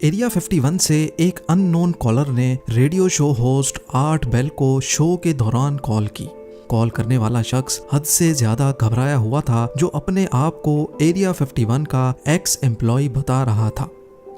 Area 51 से एक unknown caller ने radio show host Art Bell को शो के दौरान कॉल की। कॉल करने वाला शख्स हद से ज्यादा घबराया हुआ था, जो अपने आप को एरिया 51 का एक्स एम्प्लॉय बता रहा था।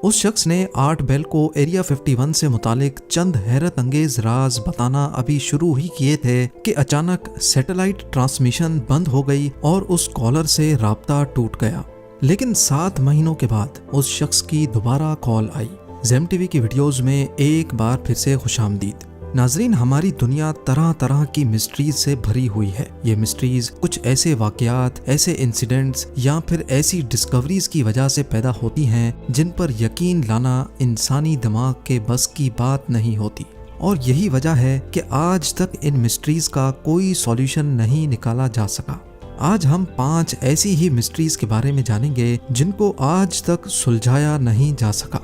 उस शख्स ने आर्ट बेल को एरिया 51 से मुतालिक चंद हैरत अंगेज राज बताना अभी शुरू ही किए थे कि अचानक सैटेलाइट ट्रांसमिशन बंद हो गई और उस कॉलर से राब्ता टूट गया। लेकिन 7 महीनों के बाद उस शख्स की दोबारा कॉल आई। ज़ेम टीवी की वीडियोस में एक बार फिर से खुशामदीद। नाजरीन, हमारी दुनिया तरह तरह की मिस्ट्रीज से भरी हुई है। ये मिस्ट्रीज कुछ ऐसे वाकयात, ऐसे इंसिडेंट्स या फिर ऐसी डिस्कवरीज की वजह से पैदा होती हैं जिन पर यकीन लाना इंसानी दिमाग के बस की बात नहीं होती। और यही वजह है कि आज तक इन मिस्ट्रीज का कोई सॉल्यूशन नहीं निकाला जा सका। आज हम 5 ऐसी ही मिस्ट्रीज के बारे में जानेंगे जिनको आज तक सुलझाया नहीं जा सका।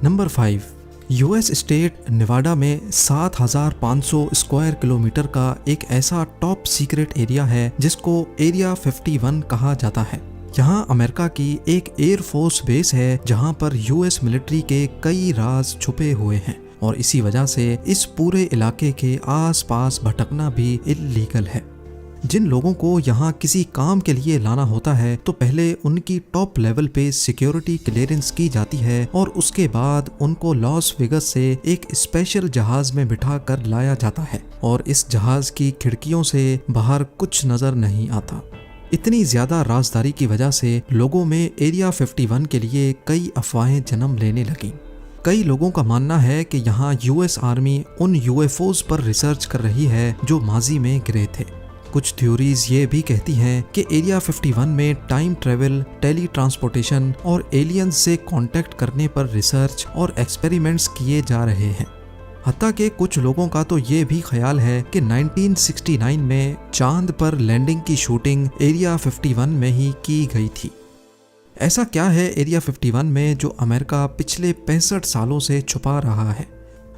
नंबर 5, यूएस स्टेट नेवाडा में 7500 स्क्वायर किलोमीटर का एक ऐसा टॉप सीक्रेट एरिया है जिसको एरिया 51 कहा जाता है। यहाँ अमेरिका की एक एयरफोर्स बेस है जहाँ पर यूएस मिलिट्री के कई राज छुपे हुए हैं और इसी वजह से इस पूरे इलाके के आसपास भटकना भी इल्लीगल है। जिन लोगों को यहाँ किसी काम के लिए लाना होता है तो पहले उनकी टॉप लेवल पे सिक्योरिटी क्लियरेंस की जाती है और उसके बाद उनको लॉस वेगस से एक स्पेशल जहाज में बिठा कर लाया जाता है और इस जहाज की खिड़कियों से बाहर कुछ नजर नहीं आता। इतनी ज्यादा राजदारी की वजह से लोगों में एरिया 51 के लिए कई अफवाहें जन्म लेने लगी। कई लोगों का मानना है कि यहाँ यूएस आर्मी उन यूएफओज पर रिसर्च कर रही है जो माजी में गिरे थे। कुछ थ्योरीज ये भी कहती हैं कि एरिया 51 में टाइम ट्रेवल, टेली ट्रांसपोर्टेशन और एलियंस से कांटेक्ट करने पर रिसर्च और एक्सपेरिमेंट्स किए जा रहे हैं। हत्ता के कुछ लोगों का तो ये भी ख्याल है कि 1969 में चांद पर लैंडिंग की शूटिंग एरिया 51 में ही की गई थी। ऐसा क्या है एरिया 51 में जो अमेरिका पिछले 65 सालों से छुपा रहा है?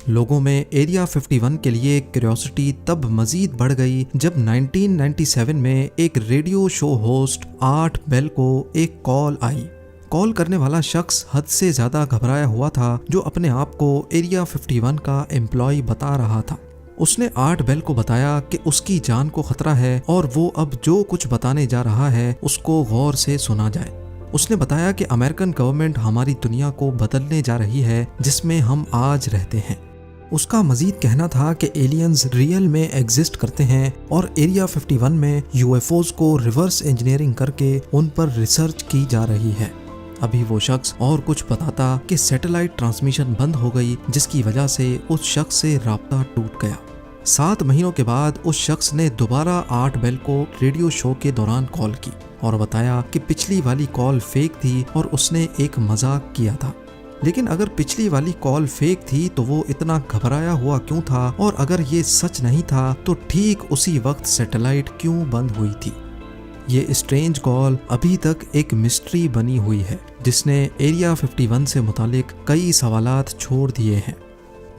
लोगों में एरिया 51 के लिए क्यूरियोसिटी तब मजीद बढ़ गई जब 1997 में एक radio show host Art Bell को एक कॉल आई। कॉल करने वाला शख्स हद से ज्यादा घबराया हुआ था, जो अपने आप को एरिया 51 का एम्प्लॉय बता रहा था। उसने आर्ट बेल को बताया कि उसकी जान को खतरा है और वो अब जो कुछ बताने जा रहा है उसको गौर से सुना जाए। उसने बताया कि अमेरिकन गवर्नमेंट हमारी दुनिया को बदलने जा रही है जिसमें हम आज रहते हैं। उसका मजीद कहना था कि एलियंस रियल में एग्जिस्ट करते हैं और एरिया 51 में यूएफओज को रिवर्स इंजीनियरिंग करके उन पर रिसर्च की जा रही है। अभी वो शख्स और कुछ बताता कि सैटेलाइट ट्रांसमिशन बंद हो गई, जिसकी वजह से उस शख्स से राब्ता टूट गया। 7 महीनों के बाद उस शख्स ने दोबारा आर्ट बेल को रेडियो शो के दौरान कॉल की और बताया कि पिछली वाली कॉल फेक थी और उसने एक मजाक किया था। लेकिन अगर पिछली वाली कॉल फेक थी तो वो इतना घबराया हुआ क्यों था, और अगर ये सच नहीं था तो ठीक उसी वक्त सैटेलाइट क्यों बंद हुई थी? ये स्ट्रेंज कॉल अभी तक एक मिस्ट्री बनी हुई है जिसने एरिया 51 से मुतालिक कई सवालात छोड़ दिए हैं।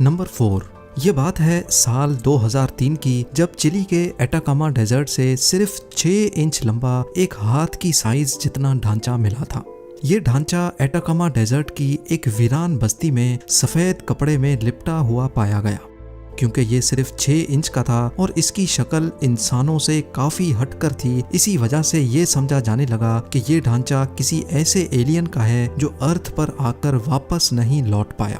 नंबर 4, ये बात है साल 2003 की, जब चिली के एटाकामा डेजर्ट से सिर्फ 6 इंच लंबा एक हाथ की साइज जितना ढांचा मिला था। ये ढांचा एटाकामा डेजर्ट की एक वीरान बस्ती में सफेद कपड़े में लिपटा हुआ पाया गया। क्योंकि ये सिर्फ 6 इंच का था और इसकी शक्ल इंसानों से काफी हटकर थी, इसी वजह से ये समझा जाने लगा कि ये ढांचा किसी ऐसे एलियन का है जो अर्थ पर आकर वापस नहीं लौट पाया।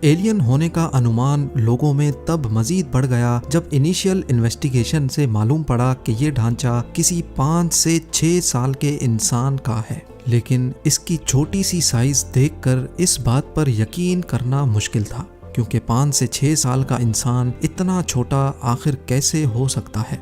एलियन होने का अनुमान लोगों में तब मजीद बढ़ गया जब इनिशियल इन्वेस्टिगेशन से मालूम पड़ा कि ये ढांचा किसी 5 से 6 साल के इंसान का है। लेकिन इसकी छोटी सी साइज देखकर इस बात पर यकीन करना मुश्किल था, क्योंकि 5 से 6 साल का इंसान इतना छोटा आखिर कैसे हो सकता है।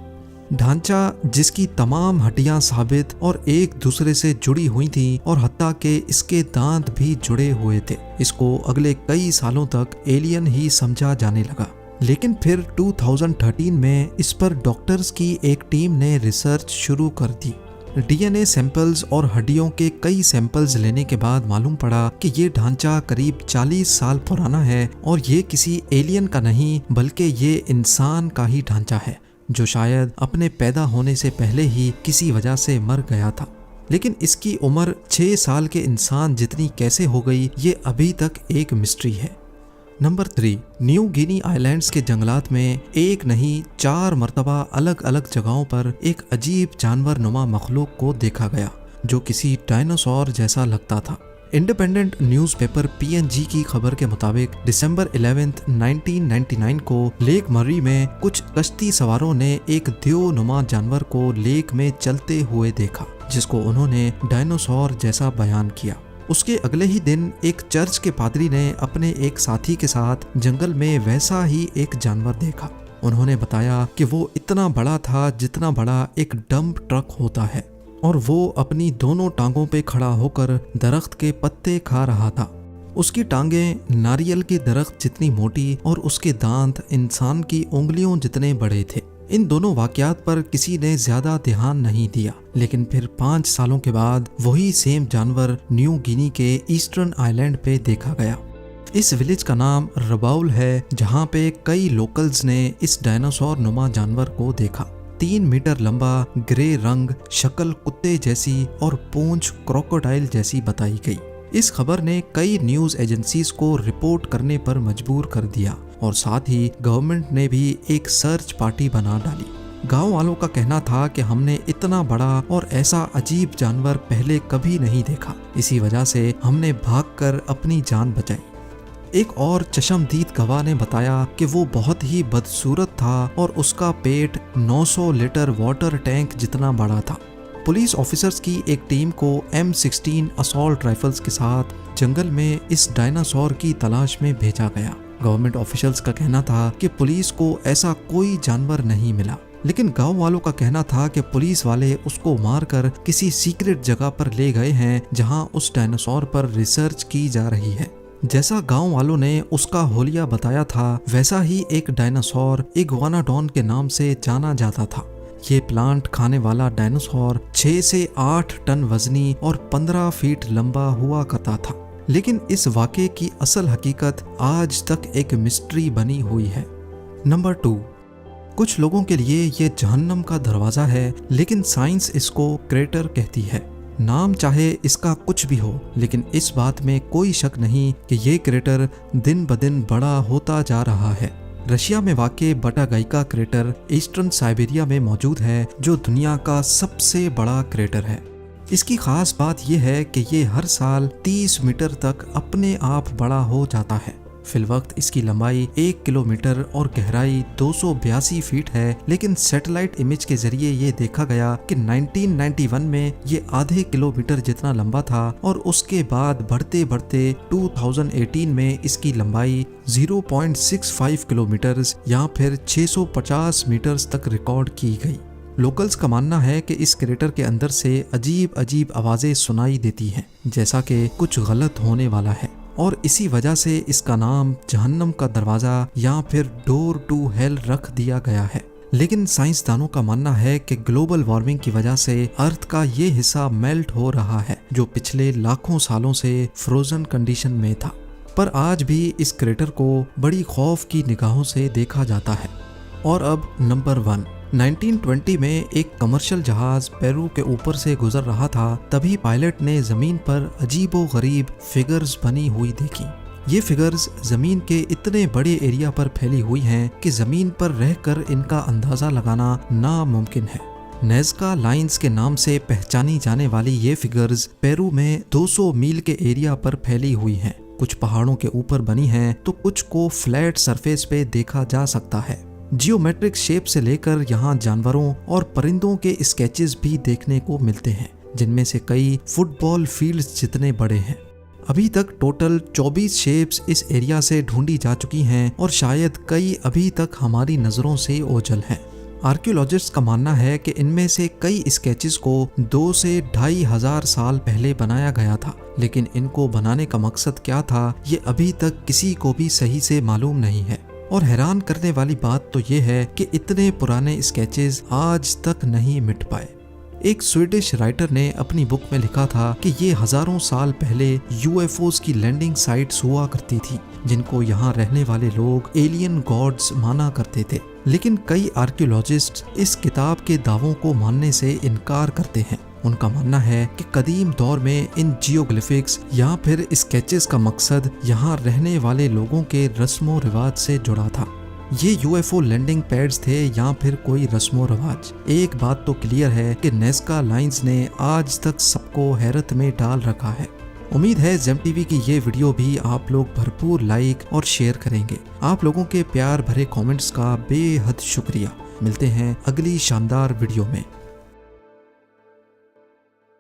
ढांचा जिसकी तमाम हड्डियां साबित और एक दूसरे से जुड़ी हुई थी और हत्ता के इसके दांत भी जुड़े हुए थे, इसको अगले कई सालों तक एलियन ही समझा जाने लगा। लेकिन फिर 2013 में इस पर डॉक्टर्स की एक टीम ने रिसर्च शुरू कर दी। डीएनए सैंपल्स और हड्डियों के कई सैंपल्स लेने के बाद मालूम पड़ा कि ये ढांचा करीब 40 साल पुराना है और ये किसी एलियन का नहीं बल्कि ये इंसान का ही ढांचा है, जो शायद अपने पैदा होने से पहले ही किसी वजह से मर गया था। लेकिन इसकी उम्र 6 साल के इंसान जितनी कैसे हो गई ये अभी तक एक मिस्ट्री है। नंबर 3, न्यू गिनी आइलैंड्स के जंगलात में एक नहीं 4 मर्तबा अलग अलग जगहों पर एक अजीब जानवर नुमा मखलूक को देखा गया जो किसी डायनासोर जैसा लगता था। इंडिपेंडेंट न्यूज़पेपर PNG की खबर के मुताबिक दिसंबर 11, 1999 को लेक मर्री में कुछ कश्ती सवारों ने एक देवनुमा जानवर को लेक में चलते हुए देखा जिसको उन्होंने डायनासोर जैसा बयान किया। उसके अगले ही दिन एक चर्च के पादरी ने अपने एक साथी के साथ जंगल में वैसा ही एक जानवर देखा। उन्होंने बताया कि वो इतना बड़ा था जितना बड़ा एक डंप ट्रक होता है और वो अपनी दोनों टांगों पे खड़ा होकर दरख्त के पत्ते खा रहा था। उसकी टांगें नारियल के दरख्त जितनी मोटी और उसके दांत इंसान की उंगलियों जितने बड़े थे। इन दोनों वाकयात पर किसी ने ज्यादा ध्यान नहीं दिया, लेकिन फिर 5 सालों के बाद वही सेम जानवर न्यू गिनी के ईस्टर्न आइलैंड पे देखा गया। इस विलेज का नाम रबाउल है जहाँ पे कई लोकल्स ने इस डायनासोर नुमा जानवर को देखा। 3 मीटर लंबा, ग्रे रंग, शक्ल कुत्ते जैसी और पूंछ क्रोकोडाइल जैसी बताई गई। इस खबर ने कई न्यूज एजेंसीज को रिपोर्ट करने पर मजबूर कर दिया और साथ ही गवर्नमेंट ने भी एक सर्च पार्टी बना डाली। गांव वालों का कहना था कि हमने इतना बड़ा और ऐसा अजीब जानवर पहले कभी नहीं देखा, इसी वजह से हमने भागकर अपनी जान बचाई। एक और चश्मदीद गवाह ने बताया कि वो बहुत ही बदसूरत था और उसका पेट 900 लीटर वाटर टैंक जितना बड़ा था। पुलिस ऑफिसर्स की एक टीम को M16 असॉल्ट राइफल्स के साथ जंगल में इस डायनासोर की तलाश में भेजा गया। गवर्नमेंट ऑफिशियल्स का कहना था कि पुलिस को ऐसा कोई जानवर नहीं मिला, लेकिन गांव वालों का कहना था कि पुलिस वाले उसको मारकर किसी सीक्रेट जगह पर ले गए हैं जहां उस डायनासोर पर रिसर्च की जा रही है। जैसा गांव वालों ने उसका होलिया बताया था, वैसा ही एक डायनासोर इग्वानाडॉन के नाम से जाना जाता था। ये प्लांट खाने वाला डायनासोर 6 से 8 टन वजनी और 15 फीट लंबा हुआ करता था। लेकिन इस वाक़े की असल हकीकत आज तक एक मिस्ट्री बनी हुई है। नंबर 2, कुछ लोगों के लिए ये जहन्नम का दरवाज़ा है, लेकिन साइंस इसको क्रेटर कहती है। नाम चाहे इसका कुछ भी हो, लेकिन इस बात में कोई शक नहीं कि ये क्रेटर दिन ब दिन बड़ा होता जा रहा है। रशिया में वाक़े बटागाइका क्रेटर ईस्टर्न साइबेरिया में मौजूद है, जो दुनिया का सबसे बड़ा क्रेटर है। इसकी खास बात यह है कि ये हर साल 30 मीटर तक अपने आप बड़ा हो जाता है। फिलवक्त इसकी लंबाई 1 किलोमीटर और गहराई 282 फीट है, लेकिन सैटेलाइट इमेज के जरिए ये देखा गया कि 1991 में ये आधे किलोमीटर जितना लंबा था और उसके बाद बढ़ते बढ़ते 2018 में इसकी लंबाई 0.65 किलोमीटर या फिर 650 मीटर्स तक रिकॉर्ड की गई। लोकल्स का मानना है कि इस क्रेटर के अंदर से अजीब अजीब आवाजें सुनाई देती हैं, जैसा कि कुछ गलत होने वाला है, और इसी वजह से इसका नाम जहन्नम का दरवाजा या फिर डोर टू हेल रख दिया गया है। लेकिन साइंसदानों का मानना है कि ग्लोबल वार्मिंग की वजह से अर्थ का ये हिस्सा मेल्ट हो रहा है, जो पिछले लाखों सालों से फ्रोजन कंडीशन में था। पर आज भी इस क्रेटर को बड़ी खौफ की निगाहों से देखा जाता है। और अब नंबर 1, 1920 में एक कमर्शियल जहाज पेरू के ऊपर से गुजर रहा था, तभी पायलट ने जमीन पर अजीबो गरीब फिगर्स बनी हुई देखी। ये फिगर्स जमीन के इतने बड़े एरिया पर फैली हुई हैं कि जमीन पर रहकर इनका अंदाजा लगाना नामुमकिन है। नेज़का लाइंस के नाम से पहचानी जाने वाली ये फिगर्स पेरू में 200 मील के एरिया पर फैली हुई हैं। कुछ पहाड़ों के ऊपर बनी हैं तो कुछ को फ्लैट सरफेस पे देखा जा सकता है। जियोमेट्रिक शेप से लेकर यहाँ जानवरों और परिंदों के स्केचेस भी देखने को मिलते हैं, जिनमें से कई फुटबॉल फील्ड्स जितने बड़े हैं। अभी तक टोटल 24 शेप्स इस एरिया से ढूंढी जा चुकी हैं और शायद कई अभी तक हमारी नज़रों से ओझल हैं। आर्कियोलॉजिस्ट का मानना है कि इनमें से कई स्केचेस को 2 से 2,500 साल पहले बनाया गया था, लेकिन इनको बनाने का मकसद क्या था ये अभी तक किसी को भी सही से मालूम नहीं है। और हैरान करने वाली बात तो ये है कि इतने पुराने स्केचेस आज तक नहीं मिट पाए। एक स्वीडिश राइटर ने अपनी बुक में लिखा था कि ये हजारों साल पहले यूएफओस की लैंडिंग साइट्स हुआ करती थी, जिनको यहाँ रहने वाले लोग एलियन गॉड्स माना करते थे। लेकिन कई आर्कियोलॉजिस्ट इस किताब के दावों को मानने से इनकार करते हैं उनका मानना है कि कदीम दौर में इन जियोग्लिफिक्स या फिर स्केचेस का मकसद यहाँ रहने वाले लोगों के रस्मों रिवाज से जुड़ा था। ये यूएफओ लैंडिंग पैड्स थे या फिर कोई रस्मों रिवाज। एक बात तो क्लियर है कि नेस्का लाइंस ने आज तक सबको हैरत में डाल रखा है। उम्मीद है जेम टीवी की ये वीडियो भी आप लोग भरपूर लाइक और शेयर करेंगे। आप लोगों के प्यार भरे कमेंट्स का बेहद शुक्रिया। मिलते हैं अगली शानदार वीडियो में।